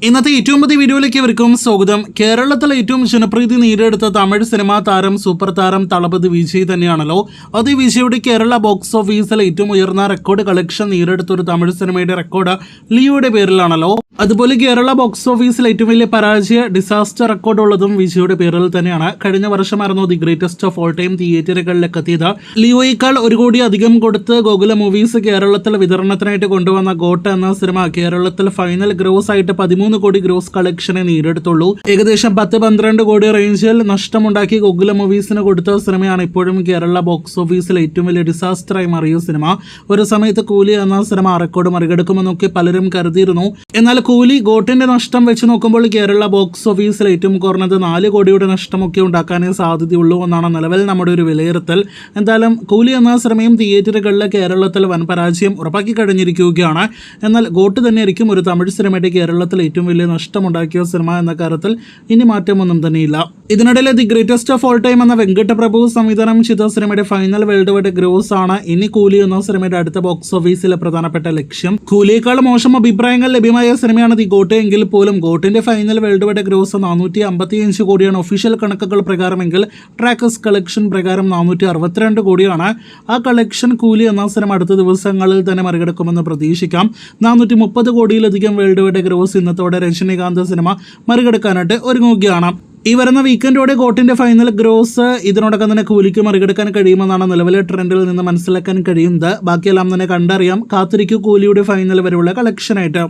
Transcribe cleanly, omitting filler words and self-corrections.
ഇന്നത്തെ ഏറ്റവും പുതിയ വീഡിയോയിലേക്ക് ഇവർക്കും സ്വാഗതം. കേരളത്തിൽ ഏറ്റവും ജനപ്രീതി നേടിയെടുത്ത തമിഴ് സിനിമാ താരം സൂപ്പർ താരം തളപതി വിജയ് തന്നെയാണല്ലോ. അത് വിജയുടെ കേരള ബോക്സ് ഓഫീസിൽ ഏറ്റവും ഉയർന്ന റെക്കോർഡ് കളക്ഷൻ നേടിയെടുത്ത ഒരു തമിഴ് സിനിമയുടെ റെക്കോർഡ് ലിയോയുടെ പേരിലാണല്ലോ. അതുപോലെ കേരള ബോക്സ് ഓഫീസിൽ ഏറ്റവും വലിയ പരാജയ ഡിസാസ്റ്റർ റെക്കോർഡ് ഉള്ളതും വിജയുടെ പേരിൽ തന്നെയാണ്. കഴിഞ്ഞ വർഷമായിരുന്നു the greatest of all time തിയേറ്ററുകളിലേക്ക് എത്തിയത്. ലിയോയേക്കാൾ 1 കോടി അധികം കൊടുത്ത് ഗോകുല മൂവീസ് കേരളത്തിൽ വിതരണത്തിനായിട്ട് കൊണ്ടുവന്ന ഗോട്ട എന്ന സിനിമ കേരളത്തിൽ ഫൈനൽ ഗ്രോസ് ആയിട്ട് 13 കോടി ഗ്രോസ് കളക്ഷനെ നേടിയെടുത്തുള്ളൂ. ഏകദേശം 10-12 കോടി റേഞ്ചിൽ നഷ്ടമുണ്ടാക്കി ഗോകുല മൂവീസിന് കൊടുത്ത സിനിമയാണ് ഇപ്പോഴും കേരള ബോക്സ് ഓഫീസിൽ ഏറ്റവും വലിയ ഡിസാസ്റ്ററായി മാറിയ സിനിമ. ഒരു സമയത്ത് കൂലി എന്ന സിനിമ റെക്കോർഡ് മറികടക്കുമെന്നൊക്കെ പലരും കരുതിയിരുന്നു. എന്നാൽ കൂലി ഗോട്ടിന്റെ നഷ്ടം വെച്ച് നോക്കുമ്പോൾ കേരള ബോക്സ് ഓഫീസിൽ ഏറ്റവും കുറഞ്ഞത് 4 കോടിയുടെ നഷ്ടമൊക്കെ ഉണ്ടാക്കാനേ സാധ്യതയുള്ളൂ എന്നാണ് നിലവിൽ നമ്മുടെ ഒരു വിലയിരുത്തൽ. എന്തായാലും കൂലി എന്ന സിനിമയും തിയേറ്ററുകളിൽ കേരളത്തിൽ വൻ പരാജയം ഉറപ്പാക്കി കഴിഞ്ഞിരിക്കുകയാണ്. എന്നാൽ ഗോട്ട് തന്നെയായിരിക്കും ഒരു തമിഴ് സിനിമയുടെ കേരളത്തിൽ ഏറ്റവും വലിയ നഷ്ടമുണ്ടാക്കിയ സിനിമ എന്ന കാര്യത്തിൽ ഇനി മാറ്റമൊന്നും തന്നെയില്ല. ഇതിനിടയിൽ the greatest of all time എന്ന വെങ്കട്ട പ്രഭു സംവിധാനം ചെയ്ത സിനിമയുടെ ഫൈനൽ വേൾഡ് വൈഡ് ഗ്രോസ് ആണ് ഇനി കൂലി എന്ന സിനിമയുടെ അടുത്ത ബോക്സ് ഓഫീസിലെ പ്രധാനപ്പെട്ട ലക്ഷ്യം. കൂലിയേക്കാൾ മോശം അഭിപ്രായങ്ങൾ ലഭ്യമായ സിനിമയാണ് ദി ഗോട്ട് എങ്കിൽ പോലും ഗോട്ടിന്റെ ഫൈനൽ വേൾഡ് വൈഡ് ഗ്രോസ് 455 കോടിയാണ് ഒഫീഷ്യൽ കണക്കുകൾ പ്രകാരമെങ്കിൽ ട്രാക്കേഴ്സ് കളക്ഷൻ പ്രകാരം 462 കോടിയാണ്. ആ കളക്ഷൻ കൂലി എന്ന സിനിമ അടുത്ത ദിവസങ്ങളിൽ തന്നെ മറികടക്കുമെന്ന് പ്രതീക്ഷിക്കാം. 430 കോടിയിലധികം വേൾഡ് വൈഡ് ഗ്രോസ് ഇന്നത്തോടെ രജനീകാന്ത് സിനിമ മറികടക്കാനായിട്ട് ഒരുങ്ങുകയാണ്. ഈ വരുന്ന വീക്കെൻഡോടെ ഗോട്ടിന്റെ ഫൈനൽ ഗ്രോസ് ഇതിനോടകം തന്നെ കൂലിക്ക് മറികടക്കാൻ കഴിയുമെന്നാണ് നിലവിലെ ട്രെൻഡിൽ നിന്ന് മനസ്സിലാക്കാൻ കഴിയുന്നത്. ബാക്കിയെല്ലാം തന്നെ കണ്ടറിയാം. കാത്തിരിക്കൂ കൂലിയുടെ ഫൈനൽ വരെയുള്ള കളക്ഷനായിട്ട്.